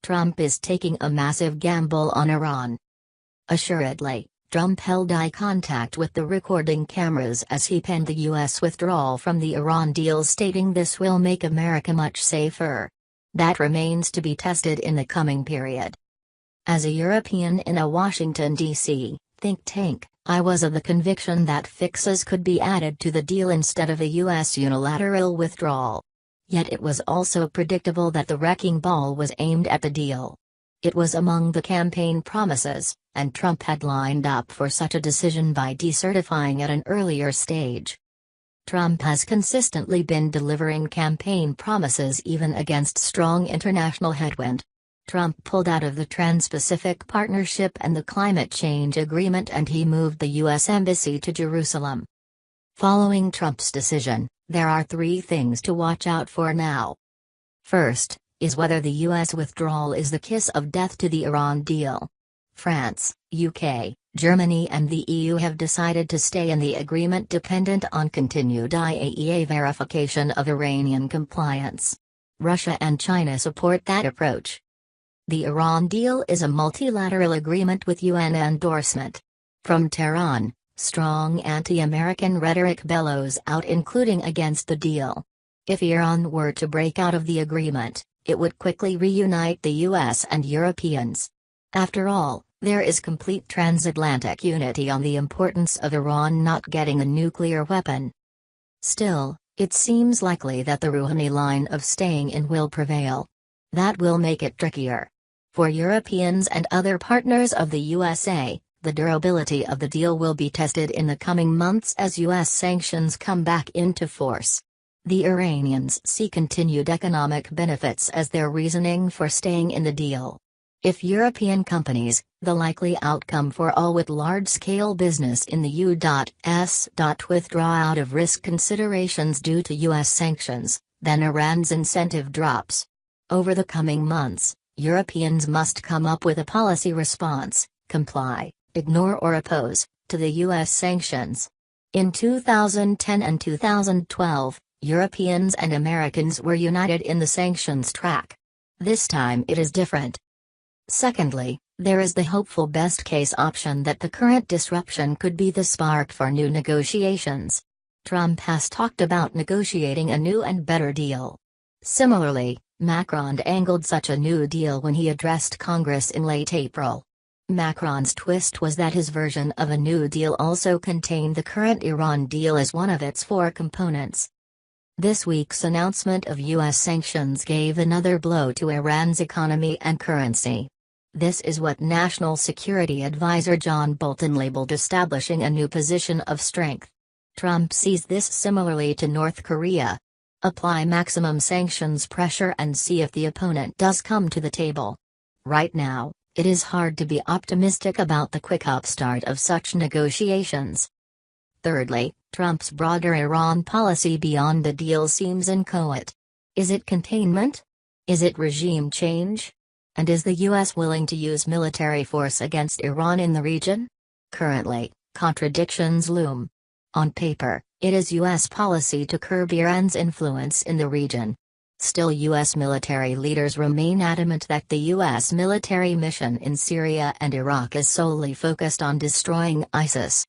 Trump is taking a massive gamble on Iran. Assuredly, Trump held eye contact with the recording cameras as he penned the U.S. withdrawal from the Iran deal, stating this will make America much safer. That remains to be tested in the coming period. As a European in a Washington, D.C. think tank, I was of the conviction that fixes could be added to the deal instead of a U.S. unilateral withdrawal. Yet it was also predictable that the wrecking ball was aimed at the deal. It was among the campaign promises, and Trump had lined up for such a decision by decertifying at an earlier stage. Trump has consistently been delivering campaign promises even against strong international headwind. Trump pulled out of the Trans-Pacific Partnership and the Climate Change Agreement, and he moved the U.S. Embassy to Jerusalem. Following Trump's decision, there are three things to watch out for now. First, is whether the U.S. withdrawal is the kiss of death to the Iran deal. France, UK, Germany and the EU have decided to stay in the agreement dependent on continued IAEA verification of Iranian compliance. Russia and China support that approach. The Iran deal is a multilateral agreement with UN endorsement. From Tehran, strong anti-American rhetoric bellows out, including against the deal. If Iran were to break out of the agreement, it would quickly reunite the US and Europeans. After all, there is complete transatlantic unity on the importance of Iran not getting a nuclear weapon. Still, it seems likely that the Rouhani line of staying in will prevail. That will make it trickier. For Europeans and other partners of the USA, the durability of the deal will be tested in the coming months as U.S. sanctions come back into force. The Iranians see continued economic benefits as their reasoning for staying in the deal. If European companies, the likely outcome for all with large-scale business in the U.S. withdraw out of risk considerations due to U.S. sanctions, then Iran's incentive drops. Over the coming months, Europeans must come up with a policy response, comply, ignore or oppose, to the U.S. sanctions. In 2010 and 2012, Europeans and Americans were united in the sanctions track. This time it is different. Secondly, there is the hopeful best-case option that the current disruption could be the spark for new negotiations. Trump has talked about negotiating a new and better deal. Similarly, Macron angled such a new deal when he addressed Congress in late April. Macron's twist was that his version of a new deal also contained the current Iran deal as one of its four components. This week's announcement of U.S. sanctions gave another blow to Iran's economy and currency. This is what National Security Advisor John Bolton labeled establishing a new position of strength. Trump sees this similarly to North Korea. Apply maximum sanctions pressure and see if the opponent does come to the table. Right now, it is hard to be optimistic about the quick upstart of such negotiations. Thirdly, Trump's broader Iran policy beyond the deal seems inchoate. Is it containment? Is it regime change? And is the U.S. willing to use military force against Iran in the region? Currently, contradictions loom. On paper, it is U.S. policy to curb Iran's influence in the region. Still, U.S. military leaders remain adamant that the U.S. military mission in Syria and Iraq is solely focused on destroying ISIS.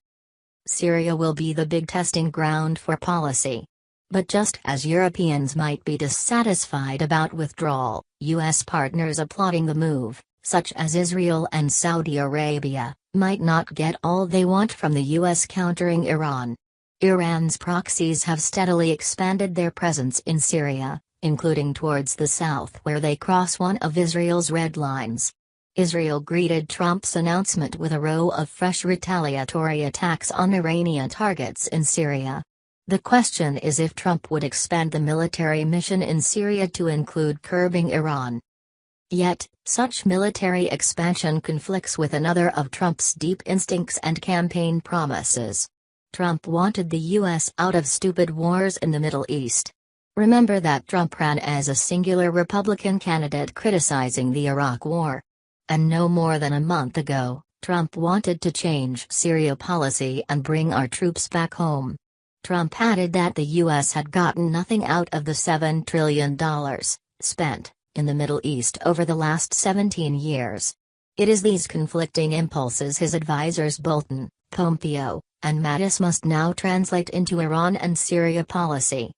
Syria will be the big testing ground for policy. But just as Europeans might be dissatisfied about withdrawal, U.S. partners applauding the move, such as Israel and Saudi Arabia, might not get all they want from the U.S. countering Iran. Iran's proxies have steadily expanded their presence in Syria, including towards the south where they cross one of Israel's red lines. Israel greeted Trump's announcement with a row of fresh retaliatory attacks on Iranian targets in Syria. The question is if Trump would expand the military mission in Syria to include curbing Iran. Yet, such military expansion conflicts with another of Trump's deep instincts and campaign promises. Trump wanted the U.S. out of stupid wars in the Middle East. Remember that Trump ran as a singular Republican candidate criticizing the Iraq War. And no more than a month ago, Trump wanted to change Syria policy and bring our troops back home. Trump added that the U.S. had gotten nothing out of the $7 trillion spent, in the Middle East over the last 17 years. It is these conflicting impulses his advisors Bolton, Pompeo, and Mattis must now translate into Iran and Syria policy.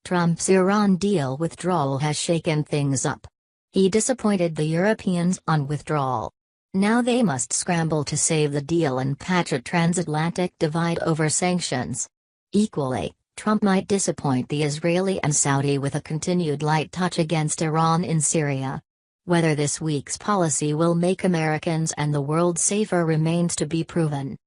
Trump's Iran deal withdrawal has shaken things up. He disappointed the Europeans on withdrawal. Now they must scramble to save the deal and patch a transatlantic divide over sanctions. Equally, Trump might disappoint the Israeli and Saudi with a continued light touch against Iran in Syria. Whether this week's policy will make Americans and the world safer remains to be proven.